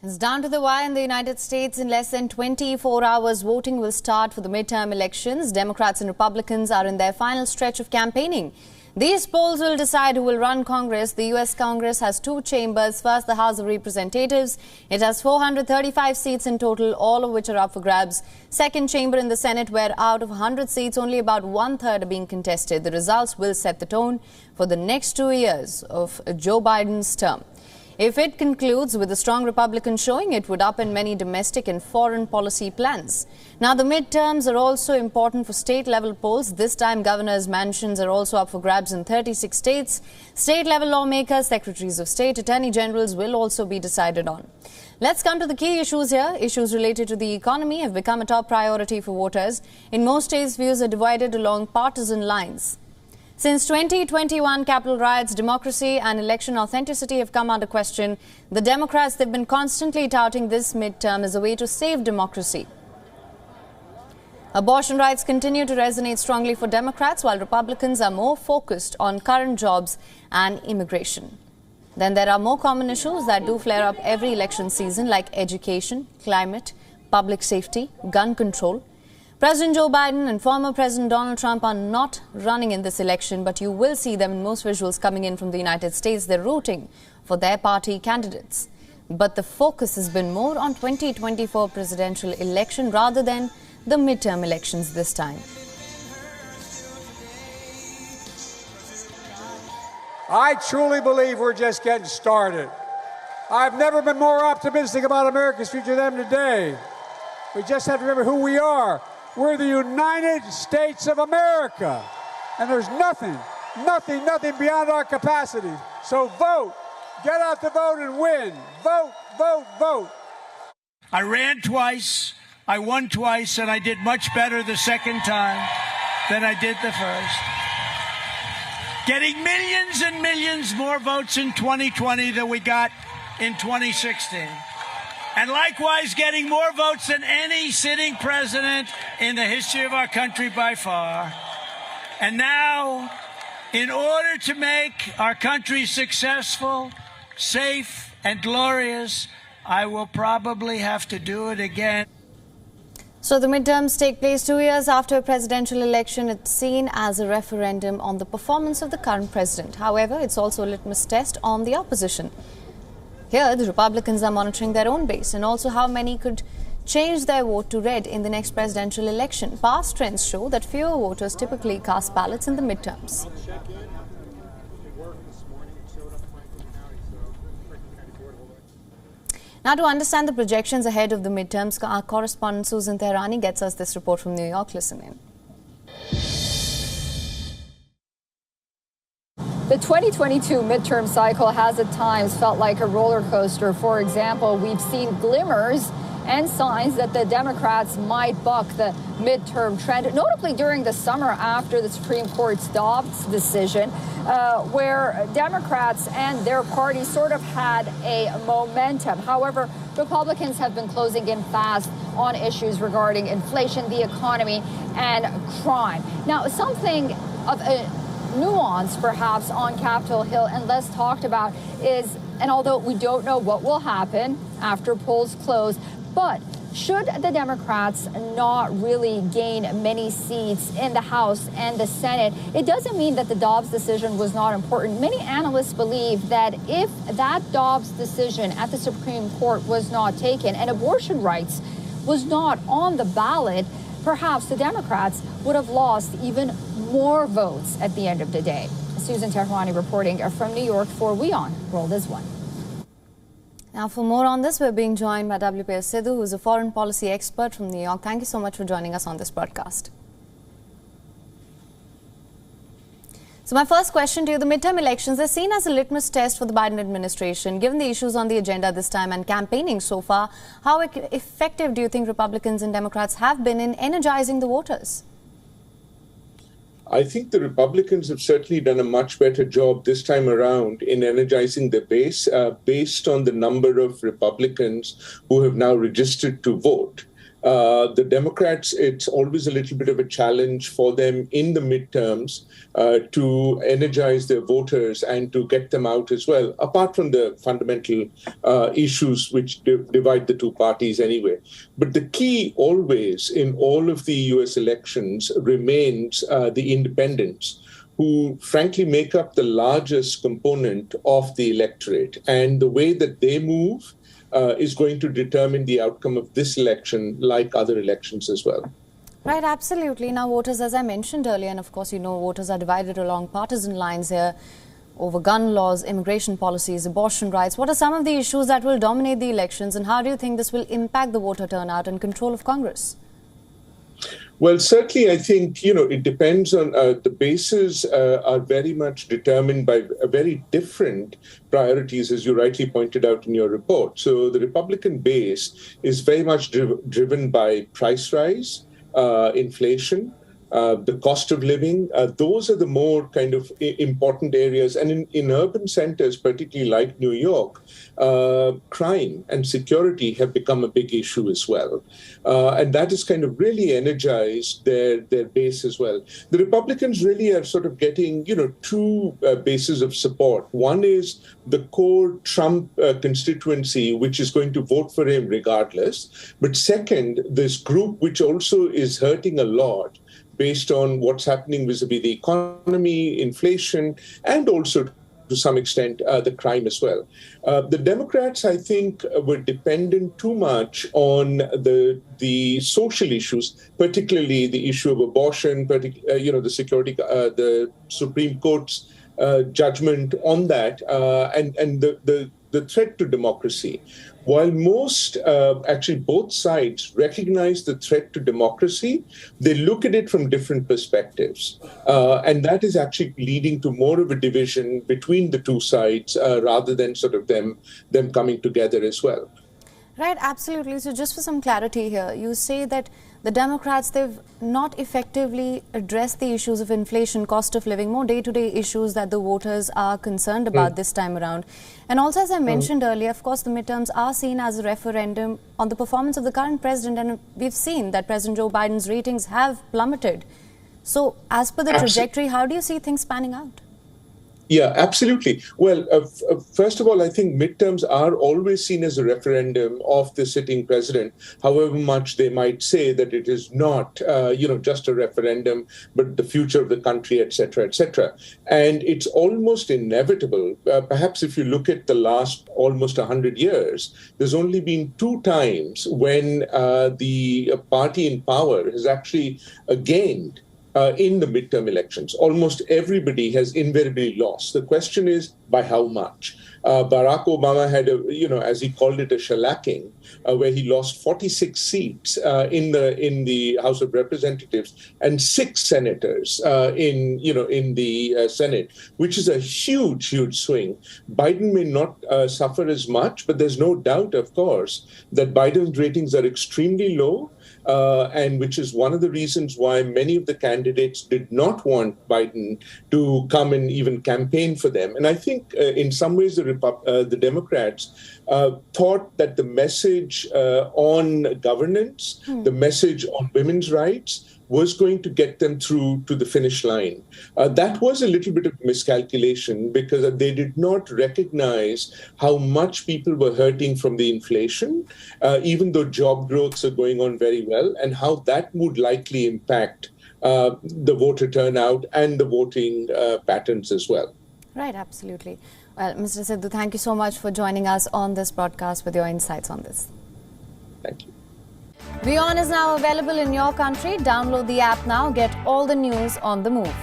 It's down to the wire in the United States. In less than 24 hours, voting will start for the midterm elections. Democrats and Republicans are in their final stretch of campaigning. These polls will decide who will run Congress. The U.S. Congress has two chambers. First, the House of Representatives. It has 435 seats in total, all of which are up for grabs. Second chamber in the Senate, where out of 100 seats, only about one-third are being contested. The results will set the tone for the next 2 years of Joe Biden's term. If it concludes with a strong Republican showing, it would upend many domestic and foreign policy plans. Now, the midterms are also important for state-level polls. This time, governors' mansions are also up for grabs in 36 states. State-level lawmakers, secretaries of state, attorney generals will also be decided on. Let's come to the key issues here. Issues related to the economy have become a top priority for voters. In most states, views are divided along partisan lines. Since 2021 Capitol riots, democracy and election authenticity have come under question. The Democrats, they've been constantly touting this midterm as a way to save democracy. Abortion rights continue to resonate strongly for Democrats, while Republicans are more focused on current jobs and immigration. Then there are more common issues that do flare up every election season, like education, climate, public safety, gun control. President Joe Biden and former President Donald Trump are not running in this election, but you will see them in most visuals coming in from the United States. They're rooting for their party candidates. But the focus has been more on 2024 presidential election rather than the midterm elections this time. I truly believe we're just getting started. I've never been more optimistic about America's future than today. We just have to remember who we are. We're the United States of America, and there's nothing beyond our capacity. So vote, get out the vote and win. Vote, vote, vote. I ran twice, I won twice, and I did much better the second time than I did the first. Getting millions and millions more votes in 2020 than we got in 2016. And likewise, getting more votes than any sitting president in the history of our country by far. And now, in order to make our country successful, safe, and glorious, I will probably have to do it again. So the midterms take place 2 years after a presidential election. It's seen as a referendum on the performance of the current president. However, it's also a litmus test on the opposition. Here, the Republicans are monitoring their own base and also how many could change their vote to red in the next presidential election. Past trends show that fewer voters typically cast ballots in the midterms. Now, to understand the projections ahead of the midterms, our correspondent Susan Tehrani gets us this report from New York. Listen in. The 2022 midterm cycle has at times felt like a roller coaster. For example, we've seen glimmers and signs that the Democrats might buck the midterm trend, notably during the summer after the Supreme Court's Dobbs decision, where Democrats and their party sort of had a momentum. However, Republicans have been closing in fast on issues regarding inflation, the economy, and crime. Now, something of a nuance perhaps on Capitol Hill and less talked about is, and although we don't know what will happen after polls close, but should the Democrats not really gain many seats in the House and the Senate, it doesn't mean that the Dobbs decision was not important. Many analysts believe that if that Dobbs decision at the Supreme Court was not taken and abortion rights was not on the ballot, perhaps the Democrats would have lost even more votes at the end of the day. Susan Tehrani reporting from New York for WION, World is One. Now, for more on this, we're being joined by WPS Sidhu, who's a foreign policy expert from New York. Thank you so much for joining us on this broadcast. So my first question to you, the midterm elections are seen as a litmus test for the Biden administration. Given the issues on the agenda this time and campaigning so far, how effective do you think Republicans and Democrats have been in energizing the voters? I think the Republicans have certainly done a much better job this time around in energizing their base based on the number of Republicans who have now registered to vote. The Democrats, it's always a little bit of a challenge for them in the midterms to energize their voters and to get them out as well, apart from the fundamental issues which divide the two parties anyway. But the key always in all of the US elections remains the independents, who frankly make up the largest component of the electorate. And the way that they move is going to determine the outcome of this election, like other elections as well. Right, absolutely. Now, voters, as I mentioned earlier, and of course, you know, voters are divided along partisan lines here over gun laws, immigration policies, abortion rights. What are some of the issues that will dominate the elections, and how do you think this will impact the voter turnout and control of Congress? Well, certainly, I think, you know, it depends on the bases are very much determined by very different priorities, as you rightly pointed out in your report. So the Republican base is very much driven by price rise, inflation, the cost of living. Those are the more kind of important areas. And in urban centers, particularly like New York, crime and security have become a big issue as well. And that has kind of really energized their base as well. The Republicans really are sort of getting, you know, two bases of support. One is the core Trump constituency, which is going to vote for him regardless. But second, this group, which also is hurting a lot, based on what's happening vis-a-vis the economy, inflation, and also to some extent the crime as well. The Democrats, I think, were dependent too much on the social issues, particularly the issue of abortion, you know, the security, the Supreme Court's judgment on that, and the threat to democracy. While most, actually both sides recognize the threat to democracy, they look at it from different perspectives. And that is actually leading to more of a division between the two sides rather than sort of them coming together as well. Right, absolutely. So just for some clarity here, you say that the Democrats, they've not effectively addressed the issues of inflation, cost of living, more day-to-day issues that the voters are concerned about this time around. And also, as I mentioned earlier, of course, the midterms are seen as a referendum on the performance of the current president, and we've seen that President Joe Biden's ratings have plummeted. So as per the trajectory, how do you see things panning out? Yeah, absolutely. Well, first of all, I think midterms are always seen as a referendum of the sitting president, however much they might say that it is not, you know, just a referendum, but the future of the country, et cetera, et cetera. And it's almost inevitable. Perhaps if you look at the last almost 100 years, there's only been 2 times when the party in power has actually gained in the midterm elections. Almost everybody has invariably lost. The question is, by how much? Barack Obama had a, you know, as he called it, a shellacking, where he lost 46 seats in the House of Representatives and 6 senators in the Senate, which is a huge, huge swing. Biden may not suffer as much, but there's no doubt, of course, that Biden's ratings are extremely low. And which is one of the reasons why many of the candidates did not want Biden to come and even campaign for them. And I think in some ways the Democrats thought that the message on governance, the message on women's rights, was going to get them through to the finish line. That was a little bit of miscalculation because they did not recognize how much people were hurting from the inflation, even though job growths are going on very well, and how that would likely impact the voter turnout and the voting patterns as well. Right, absolutely. Well, Mr. Sidhu, thank you so much for joining us on this broadcast with your insights on this. Thank you. WION is now available in your country. Download the app now. Get all the news on the move.